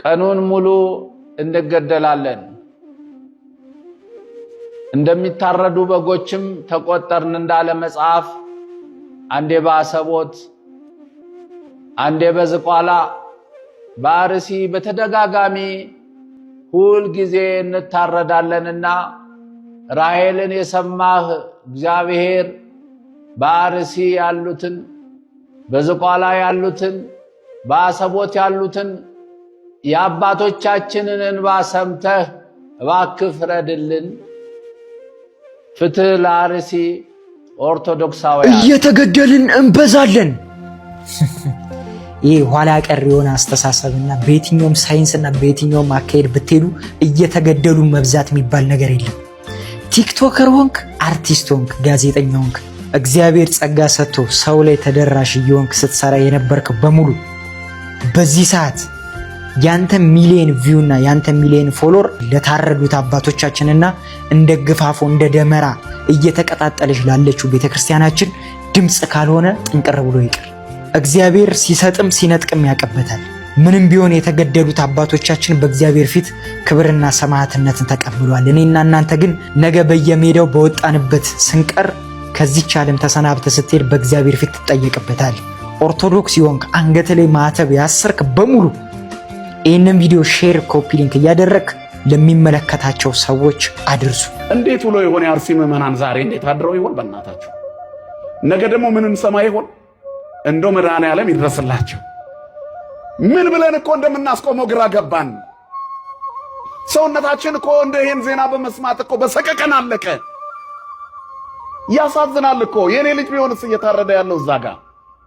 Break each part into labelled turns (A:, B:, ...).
A: ቀኑን ሙሉ እንገደላለን። እንደሚታረዱ በጎችም ተቆጠርን እንዳለ መጽሐፍ አንዴ በአሰቦት አንዴ በዝቋላ በአርሲ በተደጋጋሚ ሁል ጊዜ እንታረዳለንና ራሔልን የሰማህ እግዚአብሔር በአርሲ ያሉትን በዝቋላ ያሉትን በአሰቦት ያሉትን የአባቶቻችንን እንባ ሰምተህ እባክህ ፍረድልን። ፍትህ ለአርሲ ኦርቶዶክሳውያን።
B: እየተገደልን እንበዛለን። ይህ ኋላ ቀር የሆነ አስተሳሰብና በየትኛውም ሳይንስና በየትኛውም አካሄድ ብትሄዱ እየተገደሉ መብዛት የሚባል ነገር የለም። ቲክቶከር ሆንክ፣ አርቲስት ሆንክ፣ ጋዜጠኛ ሆንክ፣ እግዚአብሔር ጸጋ ሰጥቶ ሰው ላይ ተደራሽ እየሆንክ ስትሰራ የነበርክ በሙሉ በዚህ ሰዓት ያንተ ሚሊየን ቪው እና ያንተ ሚሊየን ፎሎወር ለታረዱት አባቶቻችንና እንደ ግፋፎ እንደ ደመራ እየተቀጣጠለች ላለችው ቤተክርስቲያናችን ድምጽ ካልሆነ ጥንቅር ብሎ ይቅር። እግዚአብሔር ሲሰጥም ሲነጥቅም ያቀበታል። ምንም ቢሆን የተገደሉት አባቶቻችን በእግዚአብሔር ፊት ክብርና ሰማዕትነትን ተቀብሏል። እኔና እናንተ ግን ነገ በየሜዳው በወጣንበት ስንቀር ከዚች ዓለም ተሰናብተ ስትሄድ በእግዚአብሔር ፊት ትጠየቅበታል። ኦርቶዶክስ ይሆንክ አንገት ላይ ማተብ ያሰርክ በሙሉ ይህንን ቪዲዮ ሼር፣ ኮፒ ሊንክ እያደረግ ለሚመለከታቸው ሰዎች አድርሱ።
C: እንዴት ብሎ ይሆን የአርሲ ምዕመናን ዛሬ እንዴት አድረው ይሆን? በእናታቸው ነገ ደግሞ ምን እንሰማ ይሆን? እንደው መድኃኔዓለም ይድረስላቸው። ምን ብለን እኮ እንደምናስቆመው ግራ ገባን። ሰውነታችን እኮ እንደ ይሄን ዜና በመስማት እኮ በሰቀቀን አለቀ። ያሳዝናል እኮ። የኔ ልጅ ቢሆንስ እየታረደ ያለው እዛ ጋር፣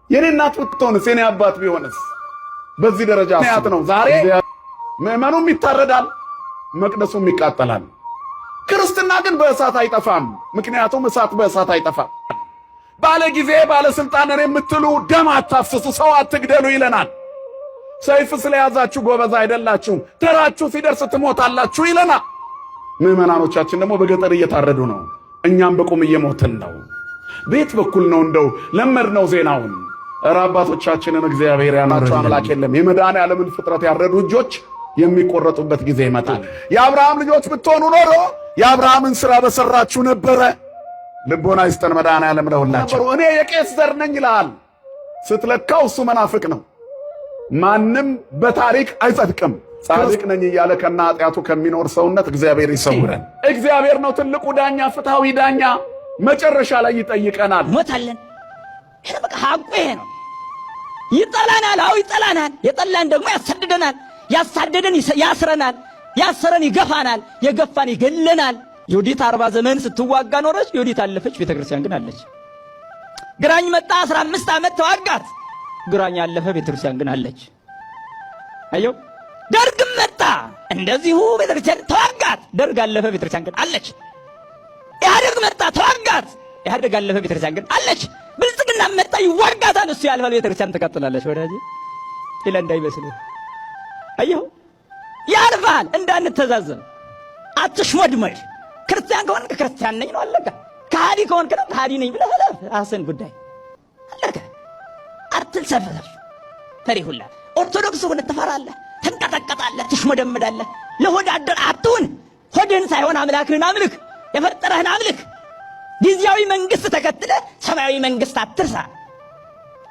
C: የኔ እናት ብትሆንስ፣ የኔ አባት ቢሆንስ በዚህ ደረጃ ምክንያት ነው። ዛሬ ምዕመኑም ይታረዳል፣ መቅደሱም ይቃጠላል። ክርስትና ግን በእሳት አይጠፋም። ምክንያቱም እሳት በእሳት አይጠፋም። ባለ ጊዜ ባለስልጣን የምትሉ ደም አታፍስሱ፣ ሰው አትግደሉ ይለናል። ሰይፍ ስለያዛችሁ ጎበዝ አይደላችሁም፣ ተራችሁ ሲደርስ ትሞታላችሁ ይለናል። ምዕመናኖቻችን ደግሞ በገጠር እየታረዱ ነው፣ እኛም በቁም እየሞትን ነው። ቤት በኩል ነው እንደው ለመድነው ዜናውን። እረ አባቶቻችንን እግዚአብሔር ያናቸው አምላክ የለም። የመድኃኔዓለምን ፍጥረት ያረዱ እጆች የሚቆረጡበት ጊዜ ይመጣል። የአብርሃም ልጆች ብትሆኑ ኖሮ የአብርሃምን ሥራ በሰራችሁ ነበረ። ልቦና ይስጠን መድኃኔዓለም ለሁላችን። እኔ የቄስ ዘር ነኝ ይላል። ስትለካው እሱ መናፍቅ ነው። ማንም በታሪክ አይጸድቅም። ጻድቅ ነኝ እያለ ከና ኃጢአቱ ከሚኖር ሰውነት እግዚአብሔር ይሰውረን። እግዚአብሔር ነው ትልቁ ዳኛ፣ ፍትሐዊ ዳኛ። መጨረሻ ላይ ይጠይቀናል።
D: ሞታለን። በቃ ሐቁ ይሄ ነው። ይጠላናል። አዎ ይጠላናል። የጠላን ደግሞ ያሳድደናል። ያሳደደን ያስረናል። ያሰረን ይገፋናል። የገፋን ይገለናል። ዮዲት 40 ዘመን ስትዋጋ ኖረች። ዮዲት አለፈች፣ ቤተክርስቲያን ግን አለች። ግራኝ መጣ 15 ዓመት ተዋጋት። ግራኝ አለፈ፣ ቤተክርስቲያን ግን አለች። አየው። ደርግም መጣ እንደዚሁ፣ ቤተክርስቲያን ተዋጋት። ደርግ አለፈ፣ ቤተክርስቲያን ግን አለች። ኢህአዴግ መጣ ተዋጋት። ኢህአዴግ አለፈ፣ ቤተክርስቲያን ግን አለች። ብልጽግና መጣ ይዋጋታል። እሱ ያልፋል፣ ቤተክርስቲያን ትቀጥላለች። ወዳጄ ኢላ እንዳይመስልህ። አየው ያልፋል። እንዳንተዛዘብ፣ አትሽሞድመድ። ክርስቲያን ከሆንክ ክርስቲያን ነኝ ነው አለቀ። ከሃዲ ከሆንክ ነው ከሃዲ ነኝ ብለህ ለፍ ራስን ጉዳይ አለቀ። አትልሰፈሰፍ። ፈሪሁላ ኦርቶዶክስ ሆነ ትፈራለህ፣ ትንቀጠቀጣለህ፣ ትሽሞደምዳለህ። ለሆድ አደር አትሁን። ሆድህን ሳይሆን አምላክህን አምልክ፣ የፈጠረህን አምልክ። ጊዜያዊ መንግስት ተከትለ ሰማያዊ መንግስት አትርሳ።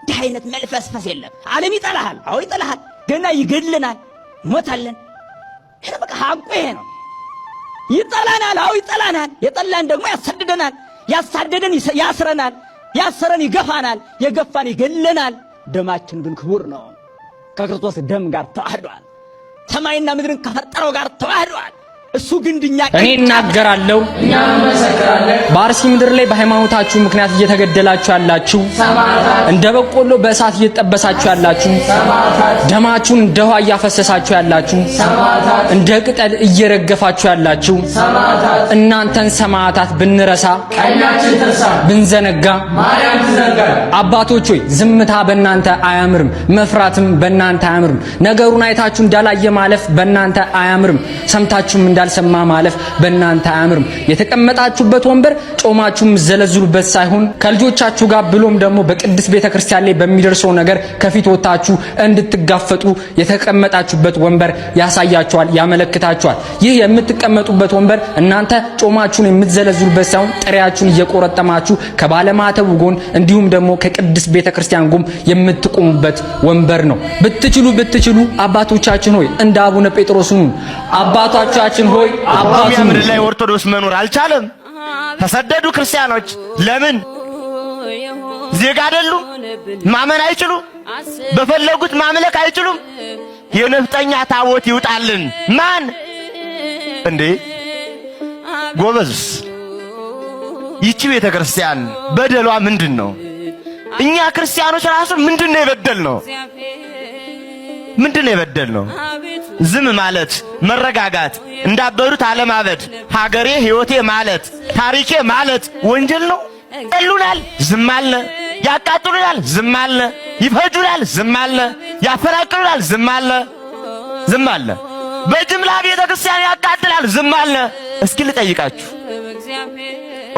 D: እንዲህ አይነት መልፈስፈስ የለም። ዓለም ይጠላሃል። አዎ ይጠላሃል፣ ገና ይገድልናል፣ ሞታለን። ይሄ በቃ ሐቁ ይሄ ነው። ይጠላናል። አዎ ይጠላናል። የጠላን ደግሞ ያሳድደናል። ያሳደደን ያስረናል። ያሰረን ይገፋናል። የገፋን ይገለናል። ደማችን ግን ክቡር ነው። ከክርስቶስ ደም ጋር ተዋህዷል። ሰማይና ምድርን ከፈጠረው ጋር ተዋህዷል። እሱ ግንድኛ
E: እኔ እናገራለሁ፣ በአርሲ ምድር ላይ በሃይማኖታችሁ ምክንያት እየተገደላችሁ ያላችሁ፣ እንደ በቆሎ በእሳት እየተጠበሳችሁ ያላችሁ፣ ደማችሁን እንደ ውሃ እያፈሰሳችሁ ያላችሁ፣ እንደ ቅጠል እየረገፋችሁ ያላችሁ፣ እናንተን ሰማዕታት ብንረሳ ብንዘነጋ፣ አባቶች ሆይ ዝምታ በእናንተ አያምርም፣ መፍራትም በእናንተ አያምርም። ነገሩን አይታችሁ እንዳላየ ማለፍ በእናንተ አያምርም፣ ሰምታችሁም እንዳልሰማ ማለፍ በእናንተ አያምርም። የተቀመጣችሁበት ወንበር ጮማችሁ ምዘለዝሉበት ሳይሆን ከልጆቻችሁ ጋር ብሎም ደግሞ በቅድስት ቤተክርስቲያን ላይ በሚደርሰው ነገር ከፊት ወጣችሁ እንድትጋፈጡ የተቀመጣችሁበት ወንበር ያሳያችኋል፣ ያመለክታችኋል። ይህ የምትቀመጡበት ወንበር እናንተ ጮማችሁን የምትዘለዝሉበት ሳይሆን ጥሪያችሁን እየቆረጠማችሁ ከባለማተቡ ጎን እንዲሁም ደግሞ ከቅድስት ቤተክርስቲያን ጎን የምትቆሙበት ወንበር ነው። ብትችሉ አባቶቻችን ሆይ እንደ አቡነ ጴጥሮስ ሁኑ። አባቶቻችን ሆይ አባቱ
F: ምድር ላይ ኦርቶዶክስ መኖር አልቻለም። ተሰደዱ ክርስቲያኖች። ለምን? ዜጋ አይደሉም? ማመን አይችሉም? በፈለጉት ማምለክ አይችሉም? የነፍጠኛ ታቦት ይውጣልን። ማን እንዴ ጎበዝ? ይቺ ቤተክርስቲያን በደሏ ምንድነው? እኛ ክርስቲያኖች ራሱ ምንድነው የበደልነው? ምንድነው የበደልነው? ዝም ማለት፣ መረጋጋት፣ እንዳበሩት አለማበድ፣ ሀገሬ ሕይወቴ ማለት፣ ታሪኬ ማለት ወንጀል ነው። ይጠሉናል፣ ዝም አልነ። ያቃጥሉናል፣ ዝም አልነ። ይፈጁናል፣ ዝም አልነ። ያፈናቅሉናል፣ ዝም አልነ። ዝም አልነ። በጅምላ ቤተክርስቲያን ያቃጥላል፣ ዝም አልነ። እስኪ ልጠይቃችሁ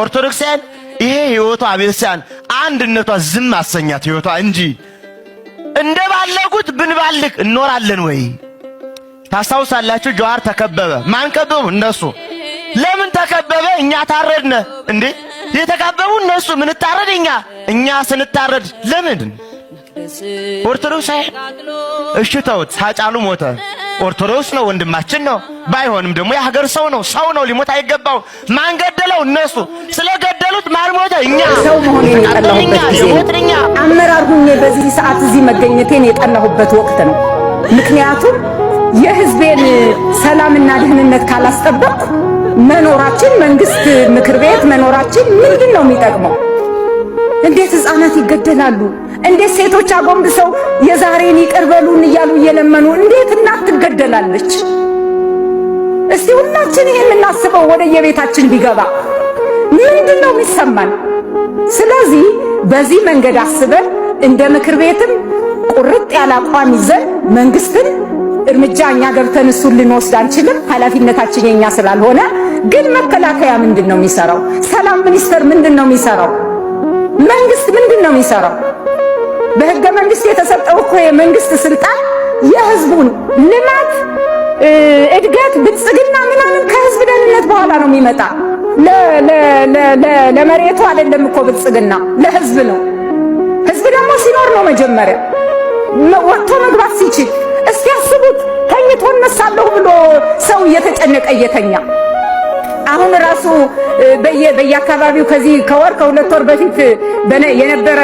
F: ኦርቶዶክሳውያን፣ ይሄ ሕይወቷ ቤተክርስቲያን አንድነቷ ዝም አሰኛት ሕይወቷ እንጂ እንደባለጉት ብንባልግ እንኖራለን ወይ? ታስታውሳላችሁ? ጀዋር ተከበበ። ማን ከበቡ? እነሱ። ለምን ተከበበ? እኛ ታረድነ እንዴ? የተከበቡ እነሱ፣ ምን ታረድ እኛ ስንታረድ ለምን? ኦርቶዶክስ እሺ ተውት። ሃጫሉ ሞተ። ኦርቶዶክስ ነው፣ ወንድማችን ነው። ባይሆንም ደግሞ የሀገር ሰው ነው። ሰው ነው፣ ሊሞት አይገባው። ማን ገደለው? እነሱ። ስለገደሉት ማን ሞተ? እኛ።
G: ሰው መሆኔን የጠላሁበት ጊዜ፣ አመራር ሁኜ በዚህ ሰዓት እዚህ መገኘቴን የጠላሁበት ወቅት ነው። ምክንያቱም የህዝቤን ሰላምና ደህንነት ካላስጠበቅኩ መኖራችን፣ መንግስት ምክር ቤት መኖራችን ምንድን ነው የሚጠቅመው? እንዴት ህፃናት ይገደላሉ? እንዴት ሴቶች አጎንብሰው የዛሬን ይቅር በሉን እያሉ እየለመኑ እንዴት እናት ትገደላለች? እስቲ ሁላችን ይሄን እናስበው። ወደ የቤታችን ቢገባ ምንድን ነው የሚሰማን? ስለዚህ በዚህ መንገድ አስበን እንደ ምክር ቤትም ቁርጥ ያለ አቋም ይዘን መንግስትን እርምጃ እኛ ገብተን እሱን ልንወስድ አንችልም፣ ኃላፊነታችን የኛ ስላልሆነ። ግን መከላከያ ምንድን ነው የሚሰራው? ሰላም ሚኒስቴር ምንድን ነው የሚሰራው? መንግስት ምንድን ነው የሚሰራው? በህገ መንግስት የተሰጠው እኮ የመንግስት ስልጣን የህዝቡን ልማት፣ እድገት፣ ብልጽግና ምናምን ከህዝብ ደህንነት በኋላ ነው የሚመጣ። ለመሬቱ አይደለም እኮ ብልጽግና፣ ለህዝብ ነው። ህዝብ ደግሞ ሲኖር ነው መጀመሪያ ወጥቶ መግባት ሲችል። እስቲ ያስቡት፣ ተኝቶ እነሳለሁ ብሎ ሰው እየተጨነቀ እየተኛ አሁን ራሱ በየአካባቢው ከዚህ ከወር ከሁለት ወር በፊት የነበረ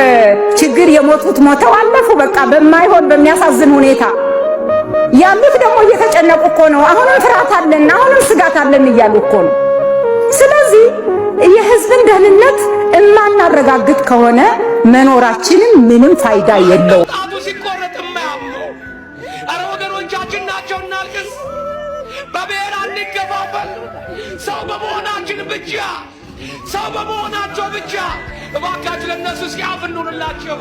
G: ችግር የሞቱት ሞተው አለፉ። በቃ በማይሆን በሚያሳዝን ሁኔታ ያሉት ደግሞ እየተጨነቁ እኮ ነው። አሁንም ፍርሃት አለን፣ አሁንም ስጋት አለን እያሉ እኮ ነው። ስለዚህ የህዝብን ደህንነት እማናረጋግጥ ከሆነ መኖራችንም ምንም ፋይዳ የለውም።
H: ጣቱ ሲቆረጥ የማያምኑ አረ ወገኖቻችን ናቸው። እናልቅስ፣ በብሔር አንገፋፈል። ሰው በመሆናችን ብቻ፣ ሰው በመሆናቸው ብቻ እባካችሁ ለነሱ ሲያፍ እንሁንላቸው።